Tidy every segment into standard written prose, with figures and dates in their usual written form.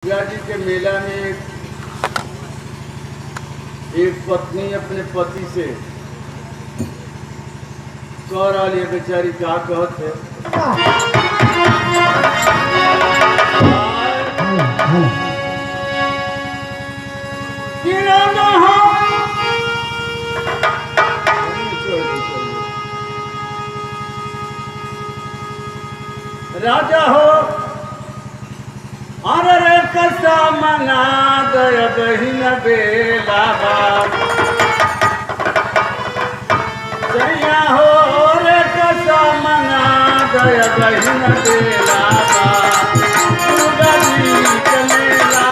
गंगा जी के मेला में एक पत्नी अपने पति से कह रही है, बेचारी क्या कहत है। राजा हो अरे कसा मना दय बहिन बेला सैया हो रे कसा मना दय बहिन बेला दुर्गा जी के मेला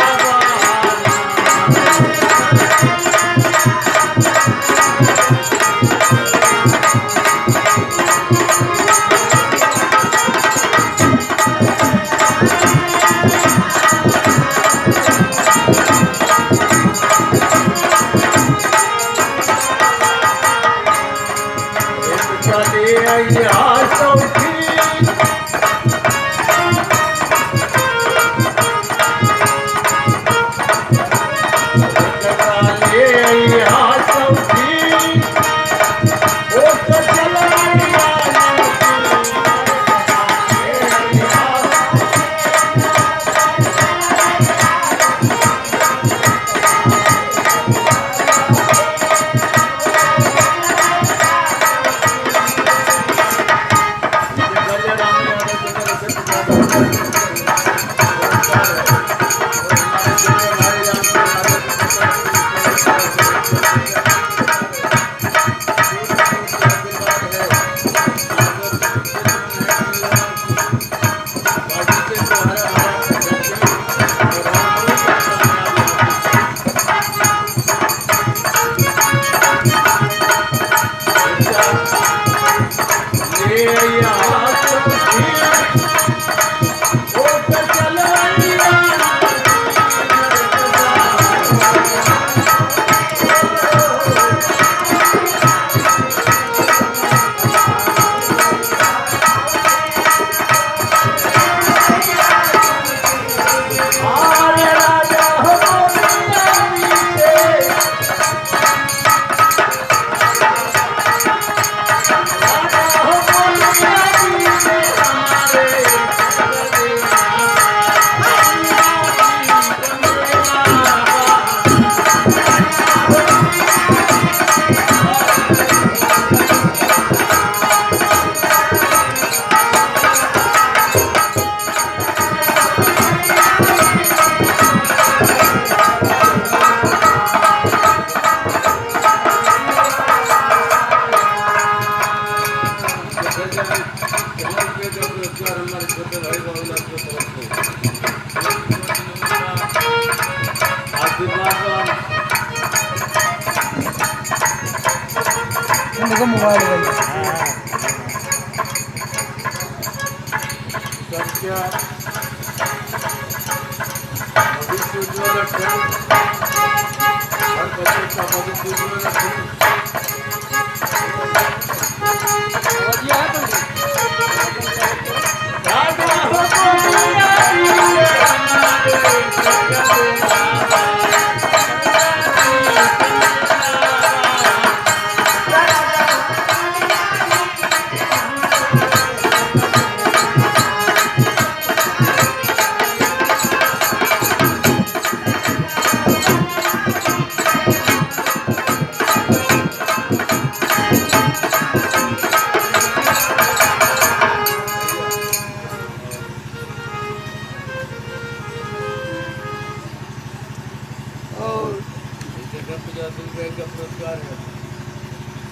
मोबाइल का पुरस्कार है।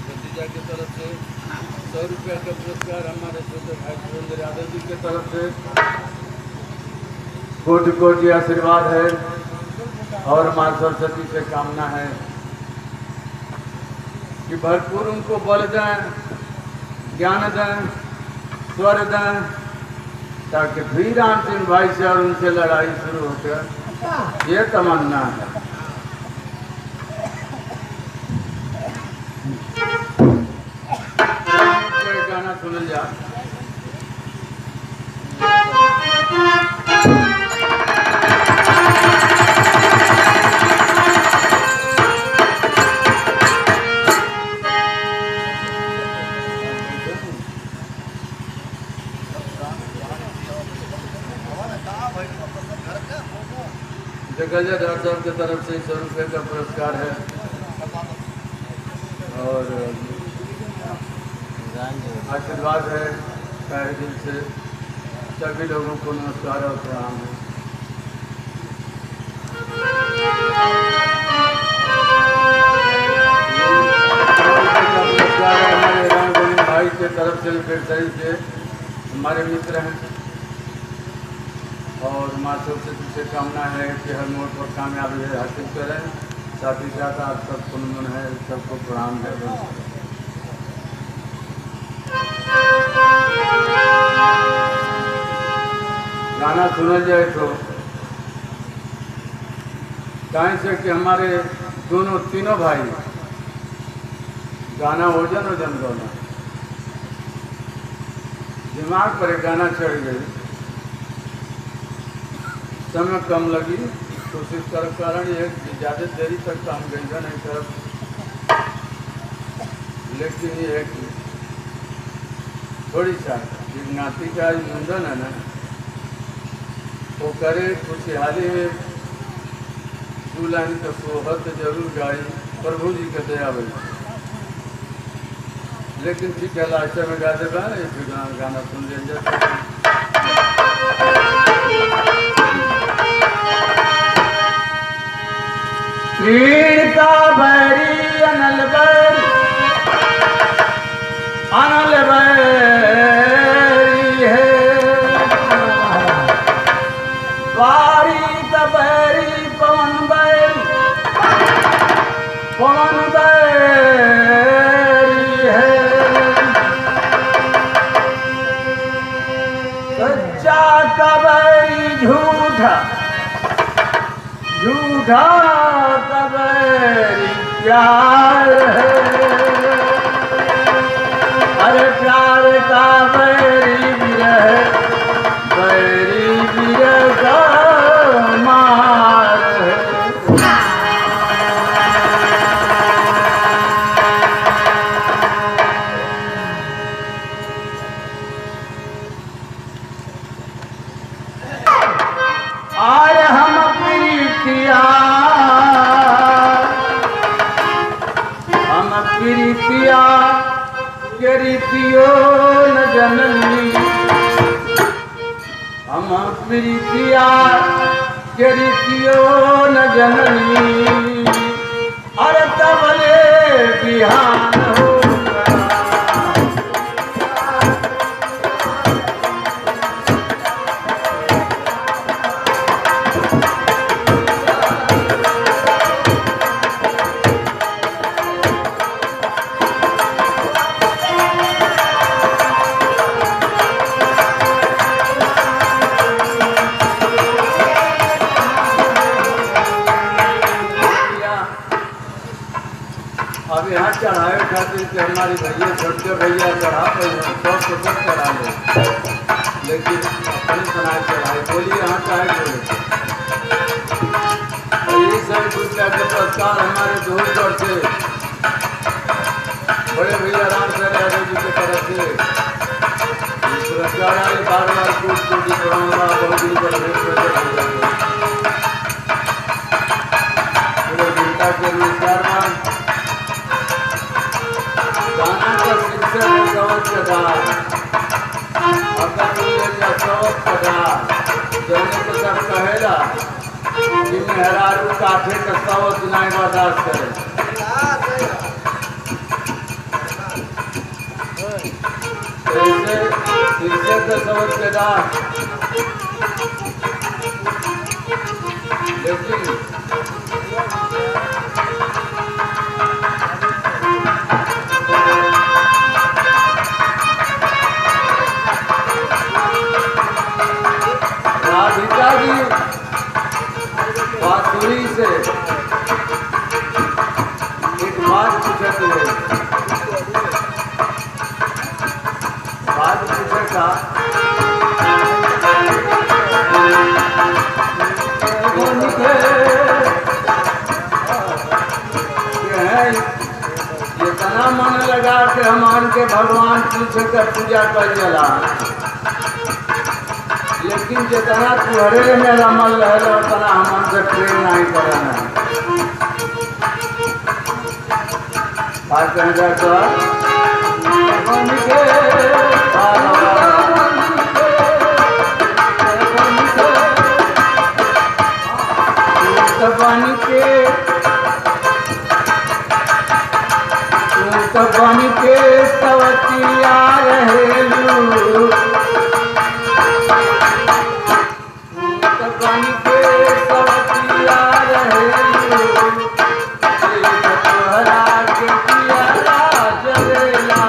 भतीजा की तरफ से 100 रुपया का पुरस्कार हमारे छोटे भाई सुरेंद्र यादव जी की तरफ से कोटि कोटि आशीर्वाद है और मां सरस्वती से कामना है कि भरपूर उनको बल दें, ज्ञान दें, स्वर दें, ताकि फिर राम सिंह भाई से और उनसे लड़ाई शुरू होकर ये तमन्ना है। गाना सुन जा। जगह डॉक्टर साहब की तरफ से 100 रुपये का पुरस्कार है और आशीर्वाद है तहे दिल से सभी लोगों को नमस्कार और प्रणाम है। पुरस्कार है हमारे राम गोविंद भाई के तरफ से व्यवसायी से हमारे मित्र हैं और माँ सरस्वती से कामना है कि हर मोड़ पर कामयाबी हासिल करें। साथ ही साथ आप सबको नमन है, सबको प्रणाम है। गाना सुनल जाए तो कहीं से कि हमारे दोनों तीनों भाई गाना ओजन गाना दिमाग पर एक गाना चढ़ गई, समय कम लगी, कोशिश कर कारण ये ज़्यादा देरी तक काम गई नहीं कर, लेकिन ये है कि थोड़ी सा नाती का मुंडन है ना वो करे खुशहाली में दुल्हन तो सोहत जरूर गाई प्रभु जी के दया बनी, लेकिन ठीक है लास्ट में गा देगा गाना सुन लीजिए। क्रीड़ता बैरी अनल बैरी है बारी तबैरी पवन बैरी है सच्चा कबैरी झूठा झूठा कबैरी प्यार है, अरे प्यार का बैरी विरह का मार है। आए हम प्रीतिया के रीतियो न जननी, हम प्रीतिया के रीतियो न जननी, अरे तबले बिहान हो अब यहाँ चढ़ाए खातिर कि हमारे भैया छोटे भैया चढ़ा पे 100% चढ़ा लो, लेकिन अपनी बनाए चढ़ाए बोलिए यहाँ चाहे बोले तो यही सब दूसरा के पुरस्कार हमारे धूलगढ़ से बड़े भैया राम शरण यादव जी की तरफ से पुरस्कार आए। बार बार कूट बहुत दिन पर पूरे जनता के पुरस्कार गाना का शीर्षक है सवत कदार, सवत कदार जौने को सब कहेला कि मेहरारू काठे का सवत नहीं बर्दाश्त करे। ऐसे शीर्षक है सवत कदार, लेकिन राधिका जी बांसुरी से एक बात पूछती है, बात पूछेगा इतना मन लगा के हमान के भगवान पीछे कर पूजा कर जला, लेकिन जितना तुहरे में रमल रहे उतना हमन से प्रेम नहीं कराना बात कहने जाए तो बन के सवतिया रहेलू बन के सवतिया रहेलू तोहरा के पियरा जरेला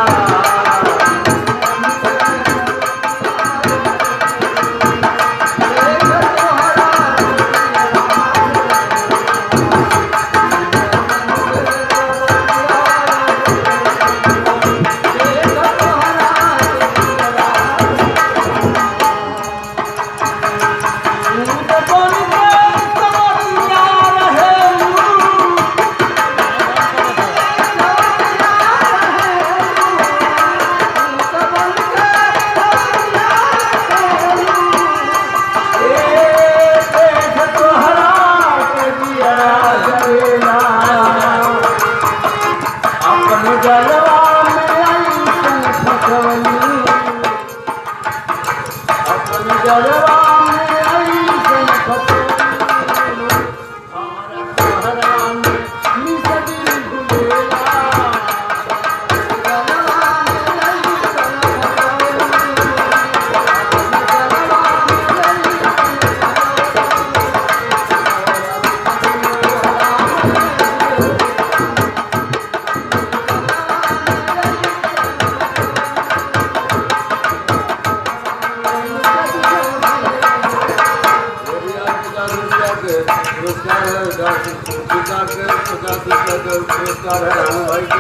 पुरस्कार है रामू भाई के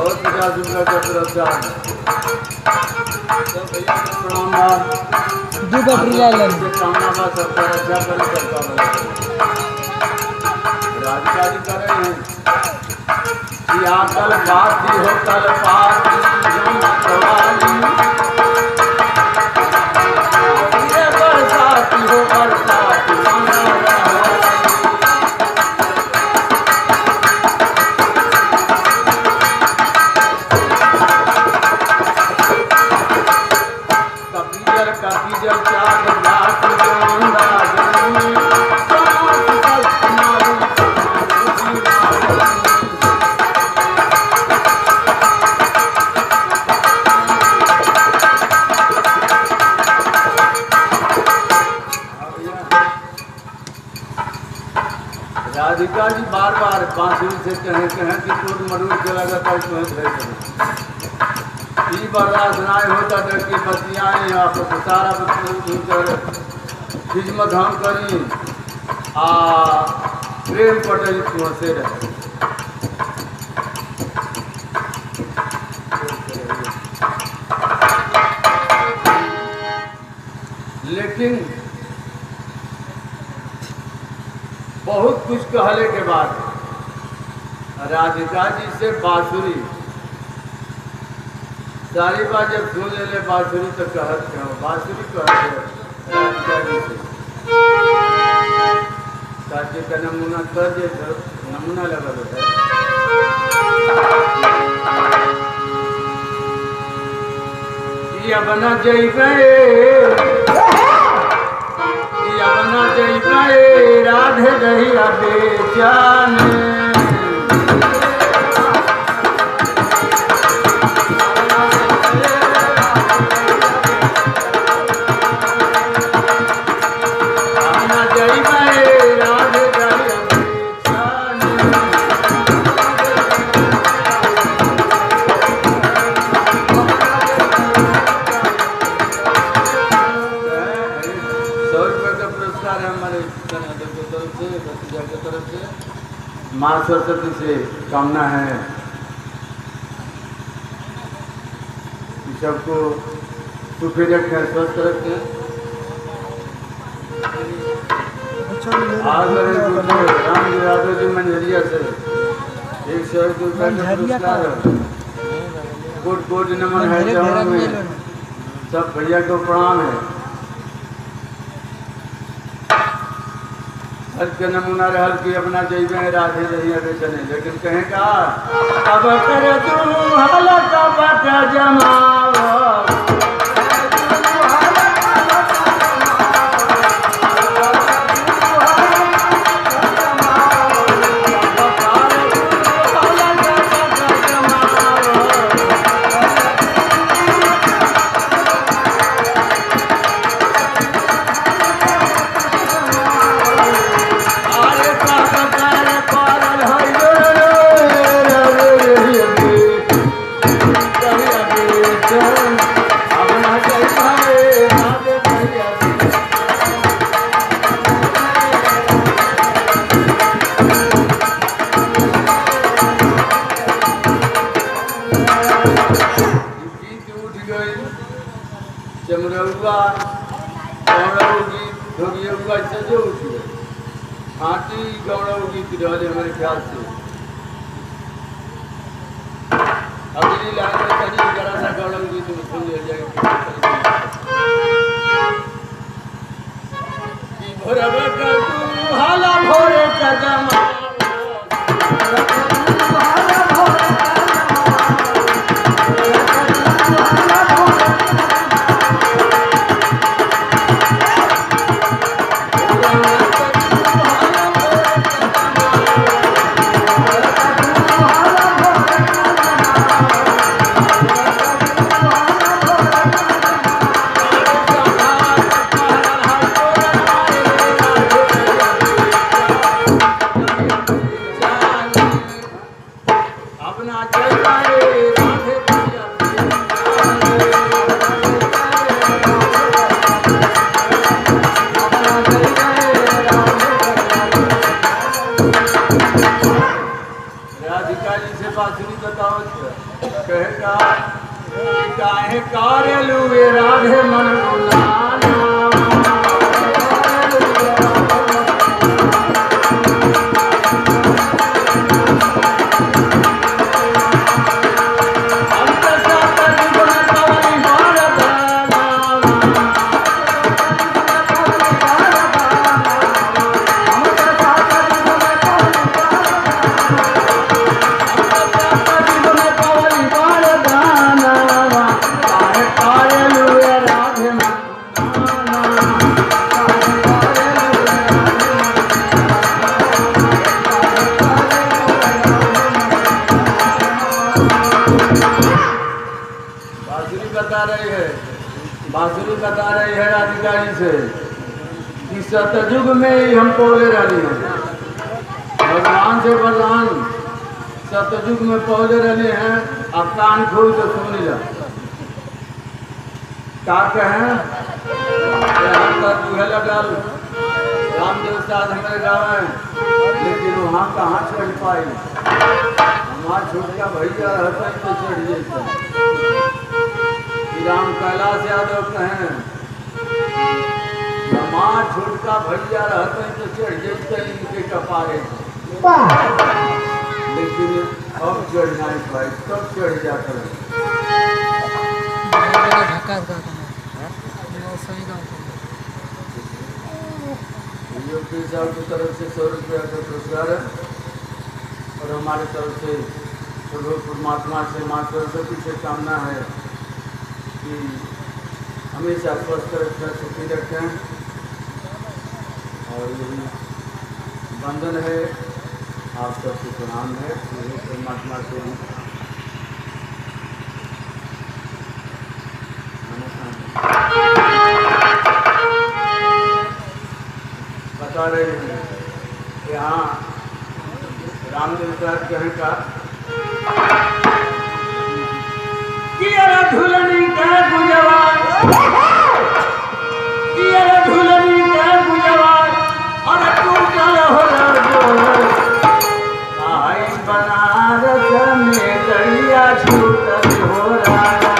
और 50 रुपये का पुरस्कार तो भैया प्रणाम दो बैटरी ले लेंगे कामना बा सबका अच्छा करे सबका भला राजकाज करे हैं कि आकल बात भी हो कल पाती सवाली ये बरसाती हो बरसाती राधिका जी बार बार बांसुरी से कहें कि टूट मरूर चला जाता है तुम्हें भेज करो ई बर्दाश्त नहीं होता था कि बतियाएँ आप सारा खिदमत हम करी आ प्रेम पटेल तुमसे रहे लेकिन बहुत कुछ कहले के बाद राधिका जी से बांसुरी सारी बात जब सुन ले बांसुरी तो कहत क्यों बांसुरी कहते राधिका जी से काजे का नमूना कर दे तो नमूना लगा होता है ये बना जइबे बना जइबे राधे रहिया बेचान माँ सरस्वती से कामना है कि सबको सुखी रखें स्वस्थ रखें। आज मेरे गुरु राम यादव जी मंझरिया से 101 रुपये का पुरस्कार कोट कोट नमन है चरण में सब भैया को प्रणाम है। हल के नमूना रहल की अपना जैबे राधे रही अबे चले, लेकिन कहें का अब कर तू हल कपट जमाओ चमरौआ गौरव गीत ढोगियौआ सजो उठिए हाथी गौरव गीत रहले हमारे ख्याल से। अगली लाइन में तनी जरा सा गौरव गीत में सुन लिया जाए कि भोरवा का तू हाला भोरे का जमा काहे कारेलु वे राधे मन बुलाना बांसुरी बता रही है अधिकारी से कि सतयुग में ही हम पौले रही हैं, भगवान से वरदान सतयुग में पौले रहे हैं। अब कान खोल तो सुन लो क्या कहें लगल रामदेव साध हमारे गाँव है, लेकिन वहाँ कहाँ चढ़ पाई, हमारा छोटका भैया रहता है तो चढ़ जाता। राम कैलाश यादव कहें हमार छोटका भैया रहते हैं तो चढ़ जाते इनके कपारे, लेकिन अब चढ़ नहीं पाए, तब चढ़ जाते हैं। योगी साहब की तरफ से 100 रुपया का पुरस्कार है और हमारे तरफ से प्रभु परमात्मा से माँ सरस्वती से कामना है कि हमेशा स्वस्थ रखें, सुखी रखें। और यही बंधन है, आप सबको प्रणाम है परमात्मा से। बता रहे हैं यहाँ रामदेव साहब कहें का धुलनी का गुजवार धुलनी का गुजवार और तू चल हो आई बनारस में दरिया छूटल हो राजा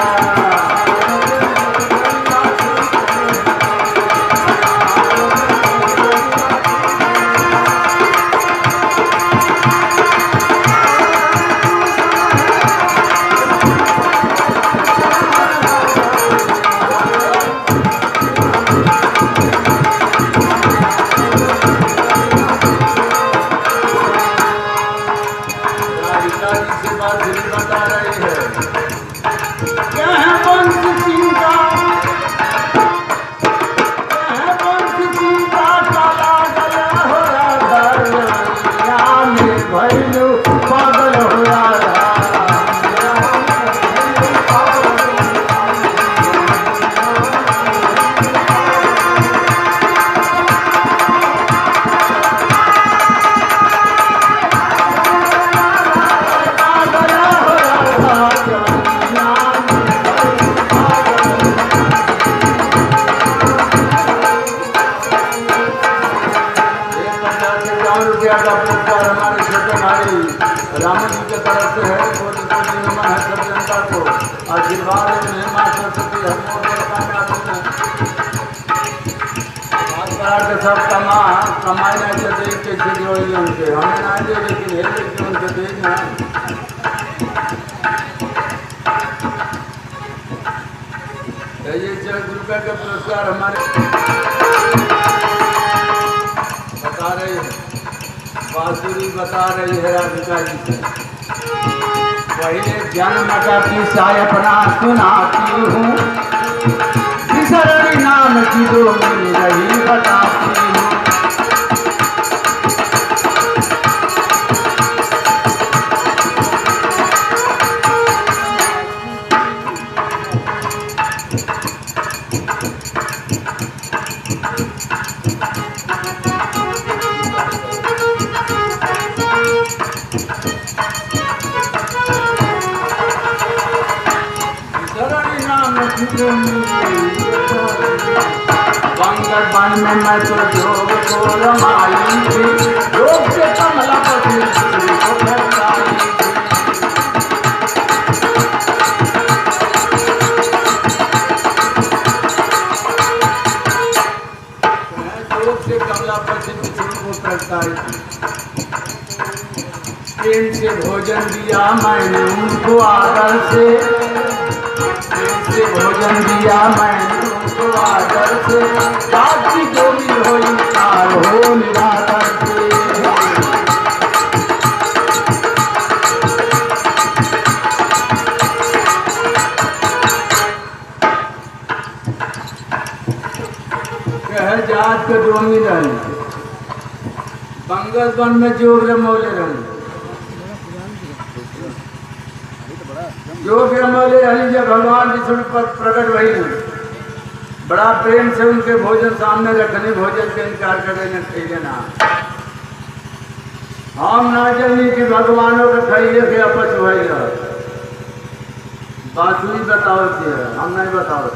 रुपया का पुरस्कार हमारे छोटे भाई रामू जी के तरफ से है। कोटि कोटि नमन है सब जनता को। आशीर्वाद है माँ सरस्वती के सब कमाई ना देख के छिड़ी उनके हमें ना दे, लेकिन हे लेके उनके देना। ये 4 रुपये का पुरस्कार हमारे बता रही है, बांसुरी बता रही है राधिका जी से। पहले जन्म का किस्सा अपना सुनाती हूँ, किशोरी नाम की दो मिल रही बताती हूँ। बंगर बन में मैं तो जोग को रमाई थी, जोग से कमला पति को फरसाई थी। जोग से कमला पति को फरसाई थी। प्रेम से भोजन दिया मैंने उनको आदर से, भोजन दिया मैंने उनको आदर से। जाति गोविंद हो इंकार हो निराकर से। कह जात के डोमी रही, बंगल वन में जोग रमौले रही, जोग रमौले रही। जब भगवान विष्णु पर प्रकट भई, बड़ा प्रेम से उनके भोजन सामने रखने, भोजन के इनकार करे न खेले ना। हम ना जनी कि भगवानों के खाइए के अपच भई। बांसुरी बताओ थी, हम नहीं बताओ।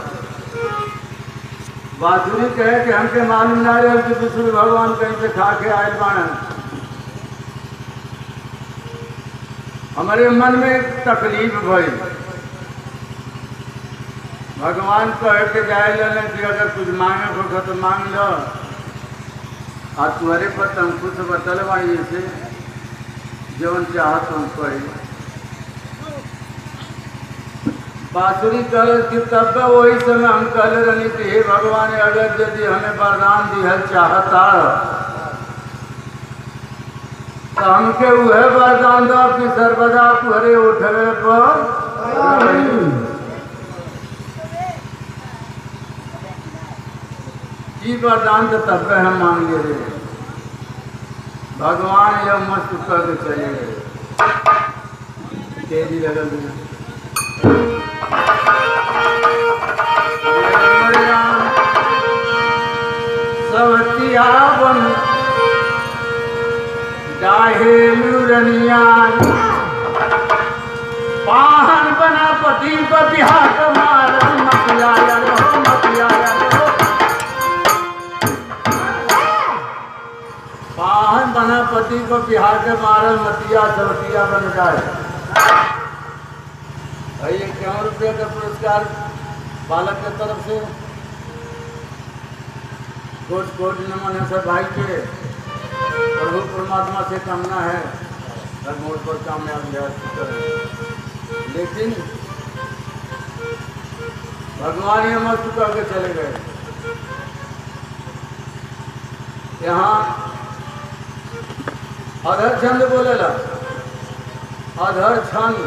बांसुरी कहे कि हमके मालूम ना रहे कि विष्णु भगवान कहीं से खा के आए बाणन। हमारे मन में एक तकलीफ भई। भगवान कह के जाए लेने कि अगर कुछ मांगे हो तो मांग लो, और तुम्हारे पर तुम कुछ बतल बाई से जौन चाह तुम कही। बांसुरी कह कि तब वही समय हम कहले रहनी कि हे भगवान, अगर यदि हमें वरदान दिहल चाहता तो हमके वह वरदान दो कि सर्वदा तुहरे उठवे पर की वरदान तो तब हम मांगे रे। भगवान यह मस्त कर चले गए, तेजी लगल सवतिया बन डाहेलू रनिया, पाहन बना पति पतिहा कमार मतिया मतिया। पाहन बना पति को बिहार के मारल मतिया सवतिया बन जाए। ये 1 रुपये का पुरस्कार बालक के तरफ से। कोट कोट नमन है सब भाई के। प्रभु परमात्मा से कामना है हर मोड़ पर कामयाब। लेकिन भगवान ये मस्त करके चले गए। यहाँ अधर छंद बोलेला, अधर छंद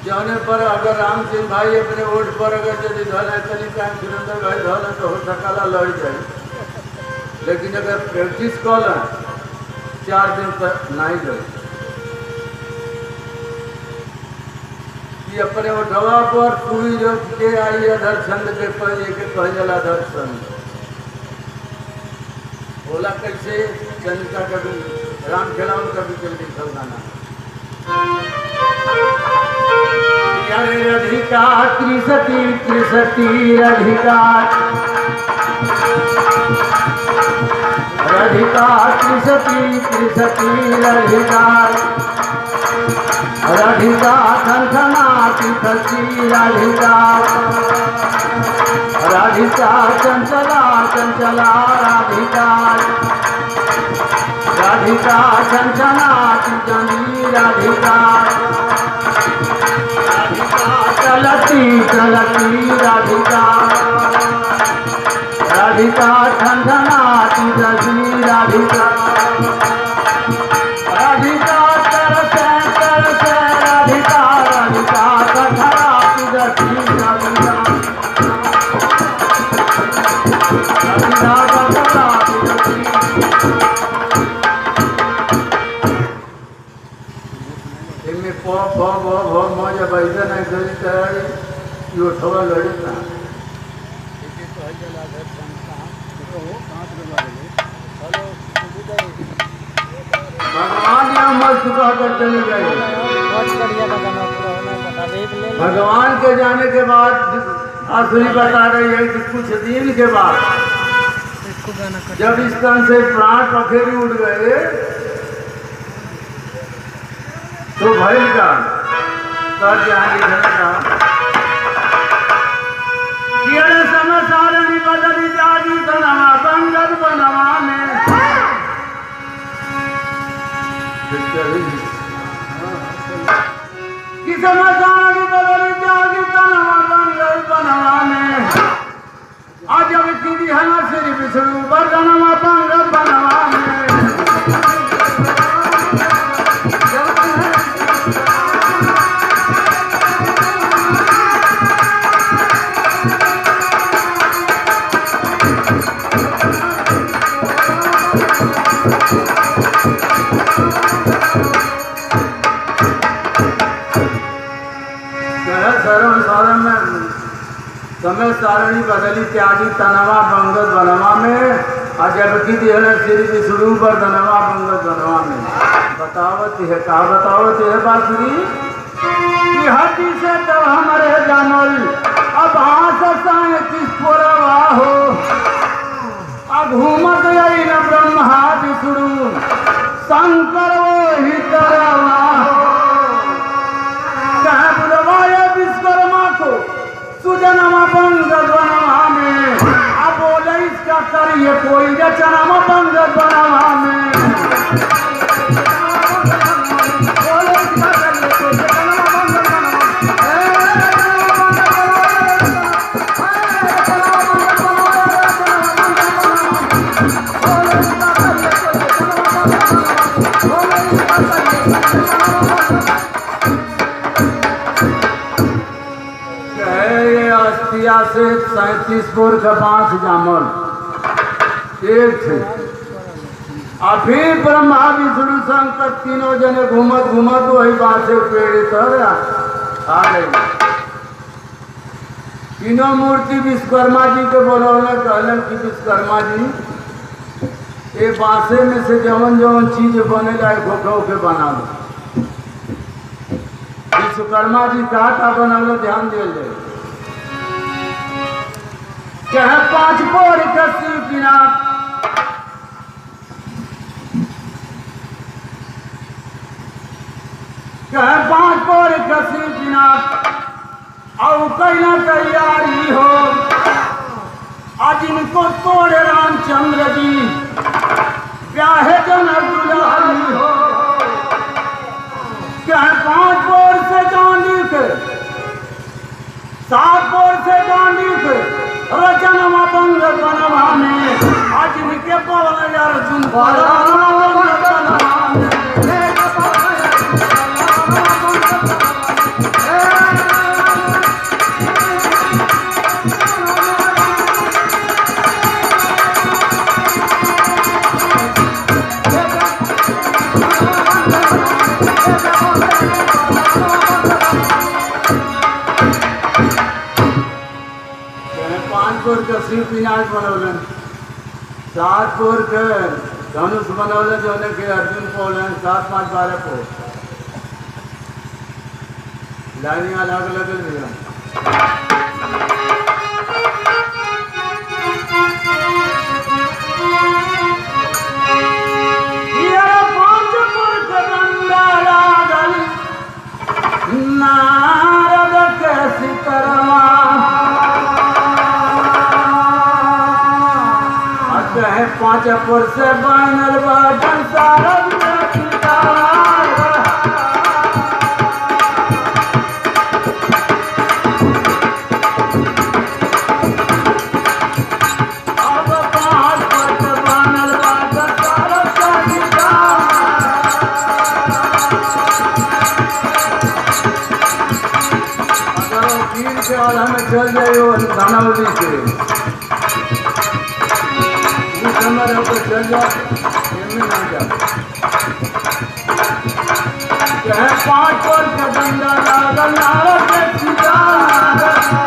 जाने पर अगर राम सिंह भाई अपने वोट पर अगर यदि धोले चली टाइम सुरेंद्र भाई धोले तो हो सकाला लड़ जाए। लेकिन अगर प्रैक्टिस कल 4 दिन तक नहीं लड़े कि अपने उठवा पर पूरी जो के आई अधर छंद के पहले के कहला अधर छंद बोला कैसे चंद्रिका कभी राम खेलाऊं कभी जल्दी गाना। राधिका त्रिसती त्रिसती राधिका राधिका त्रिशती त्रिशती राधिका राधिका छनछनाती खसी राधिका राधिका चंचला चंचला राधिका राधिका छनछनाती जनी राधिका राधिका चलती चलती राधिका राधिका छनछनाती जनी राधिका राधिका तरसे तरसे राधिका राधिका छनछनाती जनी राधिका राधिका छनछनाती इनमें पो मजा बैठा नहीं करी तैयारी यो थोड़ा लड़ी ना भगवान यहाँ मस्त कहकर चले गए। भगवान के जाने के बाद आसुरी बता रही है कि कुछ दिन के बाद जब इस तन से प्राण पखेरु उड़ गए तो भैल का कर जहाँ लिखा समय सारणी बदली जागी तनवा बंगल बनवा में कि समय सारणी बदली जागी तनवा बंगल बनवा में आज जब की है ना श्री विष्णु बरनवा बंगल बनवा में समय सारणी बदली त्यागी तनवा बंगत बनवा में और जबकि श्री विष्णु पर तनवा बंगत बनवा में बतावत है का बतावत है बासुरी कि हटी से तो हमारे जानल अब हाथ साए किस पोरवा हो अब घूमत यही न ब्रह्मा विष्णु शंकर वो ही तरवा कह बुलवाए विश्वकर्मा को सुजनमा बंगत बनवा में अब बोले इसका करिए कोई रचनमा बंगत बनवा में बोले इसका करिए कोई रचनमा बंगत से 37 पुर का 5 जामल एक थे और फिर ब्रह्मा विष्णु शंकर तीनों जने घूमत घूमत वही बात से पेड़ तर आ गए। तीनों मूर्ति विश्वकर्मा जी के बोलौले कहलन कि विश्वकर्मा जी ये बांसे में से जवन जवन चीज बने लाए घोखो के बना दो। विश्वकर्मा जी का बनौले ध्यान दे ले कह 5 पोर कसी बिना कह 5 पोर कसी बिना और कहना तैयारी हो आज इनको तोड़े रामचंद्र जी ब्याहे जनक दुल्हनी हो कह 5 पोर से डांडी के 7 पोर से डांडी के रचनमा बंगत बनवा में आज इनके पवन अर्जुन का शिव विनाश बनौलन 7 पोर के धनुष बनौलन जो के अर्जुन पोलन 7 5 12 पोर लाइन अलग अलग भैया पाँच पर से बनल बाटन सारा चल जाइयो दानावली से उस समय होकर चल जाओ ना जाओ चाहे 5 वर्ष का डंडा लागल नारद के सीता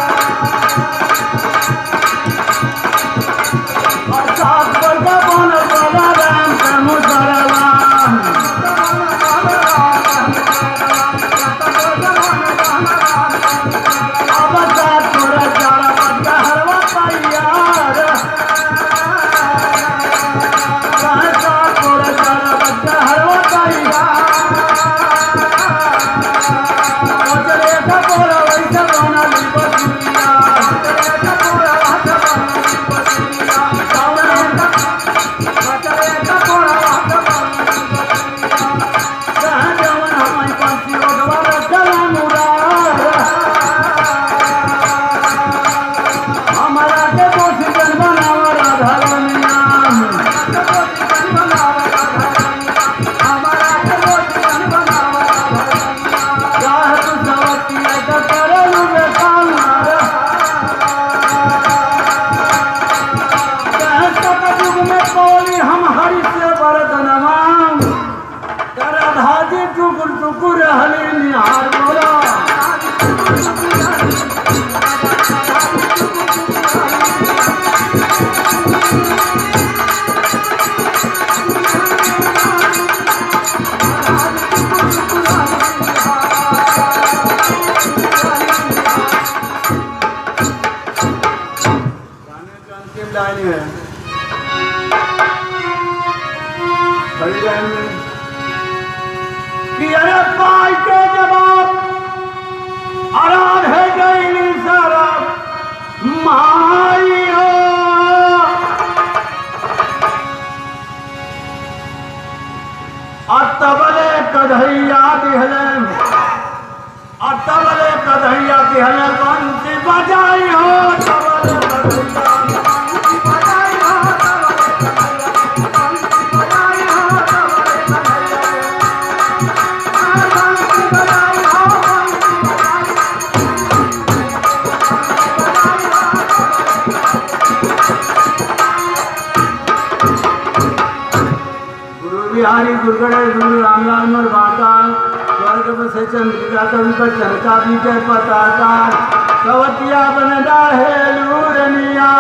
और 7 वर्ष का बनल बाबा राम का मुसलमान कन्हैया दिहले बंसी बजाई हो बिहारी दुर्गणेश रामलाल मर बाता स्वर्ग बसे चंद्रिका कवि पर चरका बीते पताका कवतिया बन डाहे लूरनिया